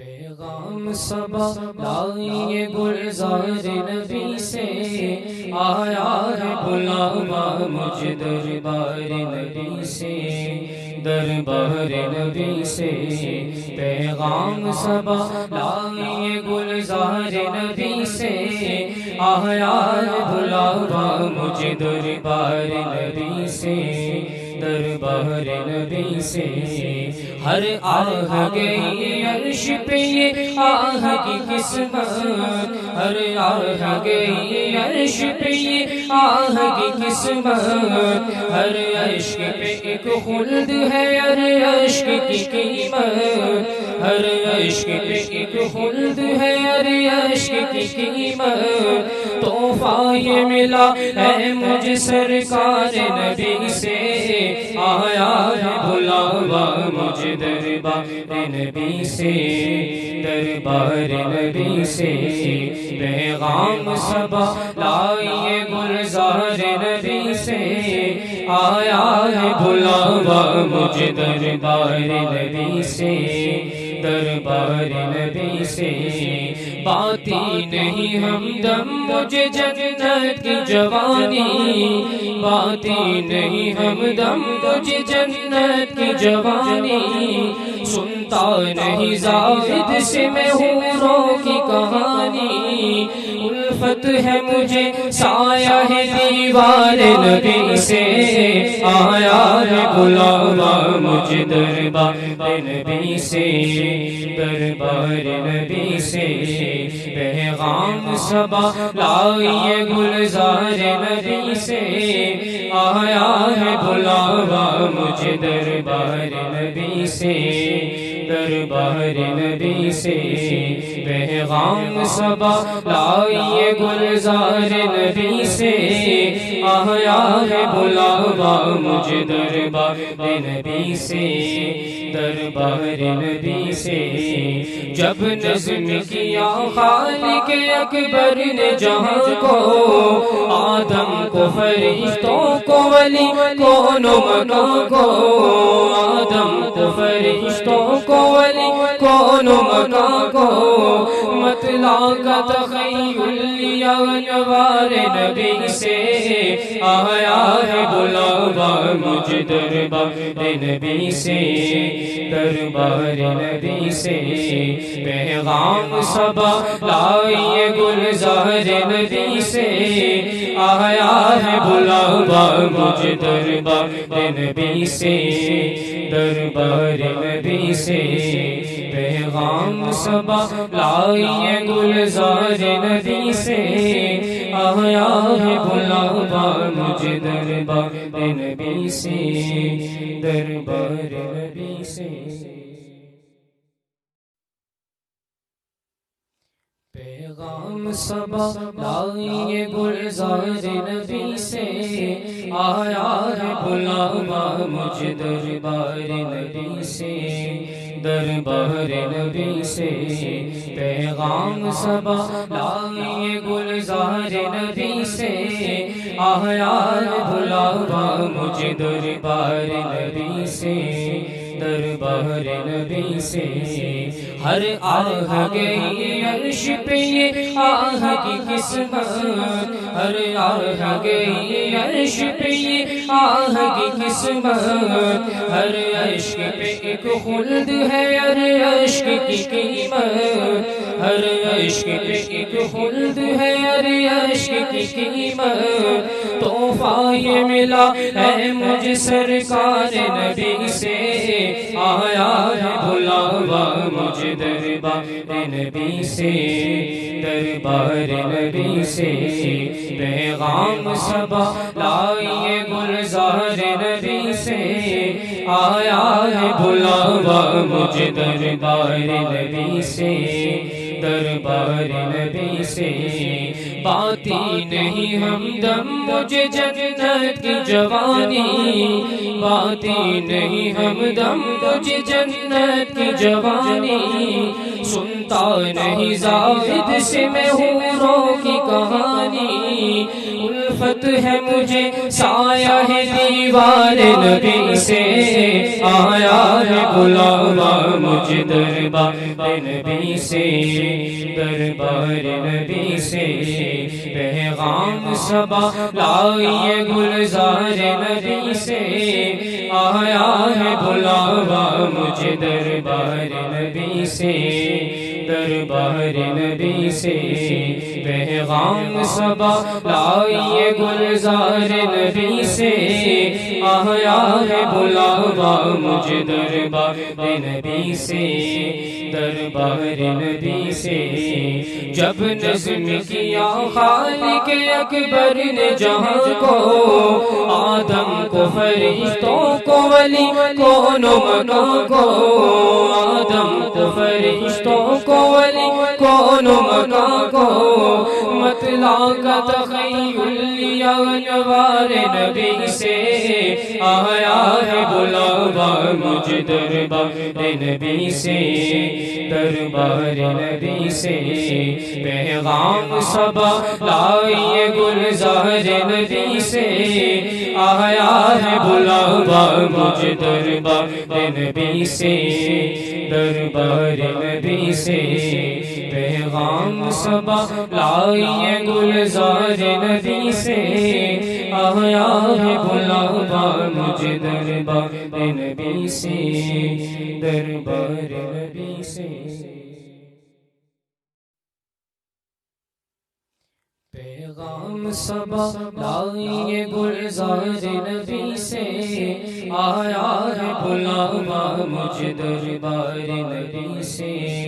پیغام صبا لائیے گلزار نبی سے، آیا ہے بلاوا مجھ دربار نبی سے، دربار نبی سے۔ پیغام صبا لائیے گلزار نبی سے، آیا ہے بلاوا مجھ دربار نبی سے، دربار نبی سے۔ ہر آہ گئی عرش پہ یہ آہ کی قسمت، ہر آہ گئی عرش پہ یہ آہ کی قسمت، ہر عشق پہ ایک خلد ہے، ہر عشق کی قیمت، ہر عشق پہ ایک خلد ہے، ہر عشق کی قیمت۔ تحفہ یہ ملا ہے مجھ سرکار نبی سے، آیا ہے بلاوا مجھ دربار نبی سے، دربار نبی سے۔ پیغام صبا لائیے گلزار نبی سے، آیا ہے بلاوا مجھ دربار نبی سے، دربار نبی سے۔ باتی نہیں ہمدم مجھے جنت کی جوانی، باتی نہیں ہمدم مجھے جنت کی جوانی، سنتا نہیں زاہد سے میں حوروں کی کہانی، الفت ہے مجھے سایہ ہے دیوار نبی سے، آیا ہے بلاوا مجھ دربار نبی سے، دربار نبی سے۔ پیغام صبا لائیے گلزار نبی سے، آیا ہے بلاوا مجھ دربار نبی سے، دربار نبی سے۔ پیغام صبا لائیے گلزار نبی سے، آیا ہے بلاوا مجھ دربار نبی سے، دربار نبی سے۔ جب نظم کیا خالق اکبر نے جہاں کو، آدم کو فرشتوں کو ولی کونوں مکان کو، آدم کو فرشتوں کو ولی کونوں مکان کو، مطلع کا تخیل لیا انوار نبی سے، آیا ہے بلاوا مجھ دربار نبی سے، دربار نبی سے۔ پیغام صبا لائیے گلزار نبی سے، آیا ہے بلاوا مجھ دربار نبی سے، دربار نبی سے۔ پیغام صبا لائیے گلزار نبی سے، آیا ہے بلاوا مجھ دربار نبی سے، دربار نبی سے۔ پیغام صبا لائیے گلزار نبی سے، آیا ہے بلاوا مجھ دربار نبی سے، دربار نبی سے۔ پیغام صبا لائیے گلزار نبی سے، آیا ہے بلاوا مجھ دربار نبی سے، دربار نبی سے۔ ہر آہ گئی عرش پہ یہ آہ کی قسمت، ہر آہ گئی عرش پہ یہ آہ کی قسمت، ہر عشق پہ ایک خلد ہے، ہر عشق کی قیمت، ہر عشق پہ ایک خلد ہے، ہر عشق کی قیمت۔ تحفہ یہ ملا ہے مجھ سرکار نبی سے، آیا ہے بلاوا مجھ دربار نبی سے، دربار نبی سے۔ پیغام صبا لائیے گلزار نبی سے، آیا ہے بلاوا مجھ دربار نبی سے، دربار نبی سے۔ باتی نہیں ہمدم مجھے جنت کی جوانی، باتی نہیں ہمدم مجھے جنت کی جوانی، سنتا نہیں زاہد سے میں حوروں کی کہانی، الفت ہے مجھے سایہ ہے دیوار نبی سے آیا ہے بلاوا مجھے دربار نبی سے دربار نبی سے پیغام صبا لائیے گلزار نبی سے آیا ہے بلاوا مجھے دربار نبی سے دربار نبی سے پیغام صبا لائیے گلزار نبی سے آیا ہے بلاوا مجھے دربار نبی سے دربار نبی سے جب نظم کیا خالق اکبر نے جہاں کو آدم کو فرشتوں کو ولی کونوں مکان کو آدم کو فرشتوں کو ولی کونوں مکان کو مطلع کا تخیل لیا انوار نبی سے آیا ہے بلاوا مجھے دربار نبی سے دربار نبی سے پیغام صبا لائیے گلزار نبی سے آیا ہے بلاوا مجھے دربار نبی سے دربار نبی سے پیغام صبا لائیے گلزار نبی سے آیا ہے بلاوا مجھے دربار نبی سے دربار نبی سے پیغام صبا لائیے گلزار نبی سے آیا ہے بلاوا مجھے دربار نبی سے